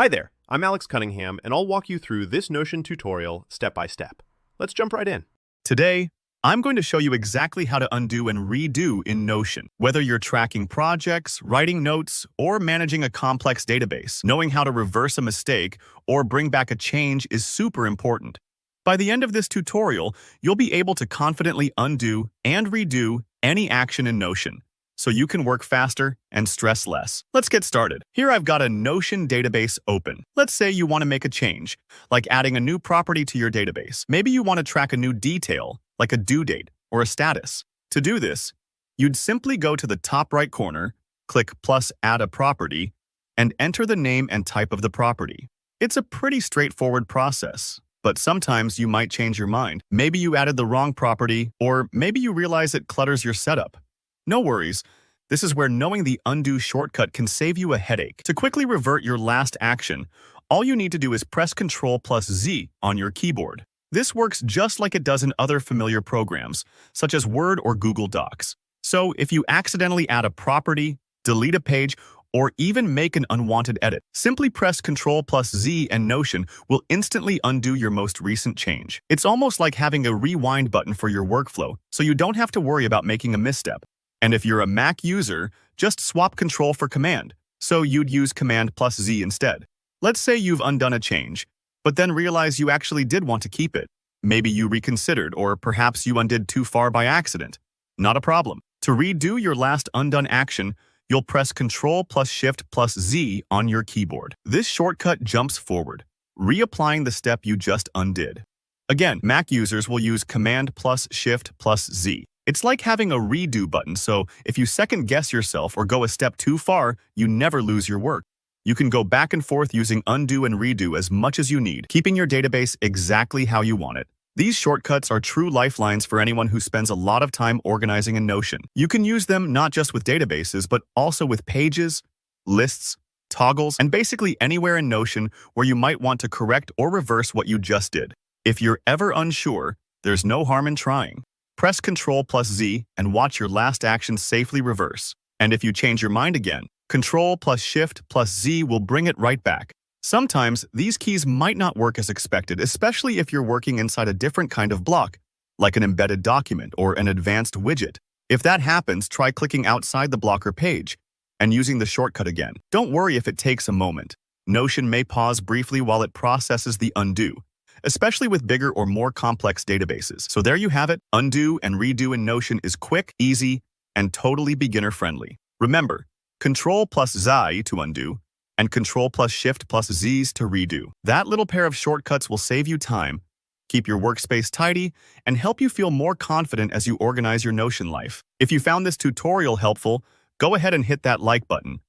Hi there, I'm Alex Cunningham, and I'll walk you through this Notion tutorial step by step. Let's jump right in. Today, I'm going to show you exactly how to undo and redo in Notion. Whether you're tracking projects, writing notes, or managing a complex database, knowing how to reverse a mistake or bring back a change is super important. By the end of this tutorial, you'll be able to confidently undo and redo any action in Notion, so you can work faster and stress less. Let's get started. Here I've got a Notion database open. Let's say you want to make a change, like adding a new property to your database. Maybe you want to track a new detail, like a due date or a status. To do this, you'd simply go to the top right corner, click plus add a property, and enter the name and type of the property. It's a pretty straightforward process, but sometimes you might change your mind. Maybe you added the wrong property, or maybe you realize it clutters your setup. No worries. This is where knowing the undo shortcut can save you a headache. To quickly revert your last action, all you need to do is press Ctrl plus Z on your keyboard. This works just like it does in other familiar programs, such as Word or Google Docs. So if you accidentally add a property, delete a page, or even make an unwanted edit, simply press Ctrl plus Z and Notion will instantly undo your most recent change. It's almost like having a rewind button for your workflow, so you don't have to worry about making a misstep. And if you're a Mac user, just swap Control for Command, so you'd use Command plus Z instead. Let's say you've undone a change, but then realize you actually did want to keep it. Maybe you reconsidered, or perhaps you undid too far by accident. Not a problem. To redo your last undone action, you'll press Ctrl plus Shift plus Z on your keyboard. This shortcut jumps forward, reapplying the step you just undid. Again, Mac users will use Command plus Shift plus Z. It's like having a redo button, so if you second guess yourself or go a step too far, you never lose your work. You can go back and forth using undo and redo as much as you need, keeping your database exactly how you want it. These shortcuts are true lifelines for anyone who spends a lot of time organizing in Notion. You can use them not just with databases, but also with pages, lists, toggles, and basically anywhere in Notion where you might want to correct or reverse what you just did. If you're ever unsure, there's no harm in trying. Press Ctrl plus Z and watch your last action safely reverse. And if you change your mind again, Ctrl plus Shift plus Z will bring it right back. Sometimes these keys might not work as expected, especially if you're working inside a different kind of block, like an embedded document or an advanced widget. If that happens, try clicking outside the blocker page and using the shortcut again. Don't worry if it takes a moment. Notion may pause briefly while it processes the undo, especially with bigger or more complex databases. So there you have it. Undo and redo in Notion is quick, easy, and totally beginner-friendly. Remember, Ctrl plus Z to undo, and Ctrl plus Shift plus Z's to redo. That little pair of shortcuts will save you time, keep your workspace tidy, and help you feel more confident as you organize your Notion life. If you found this tutorial helpful, go ahead and hit that like button.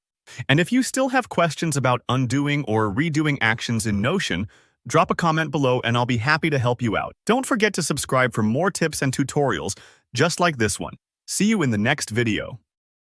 And if you still have questions about undoing or redoing actions in Notion, drop a comment below and I'll be happy to help you out. Don't forget to subscribe for more tips and tutorials just like this one. See you in the next video.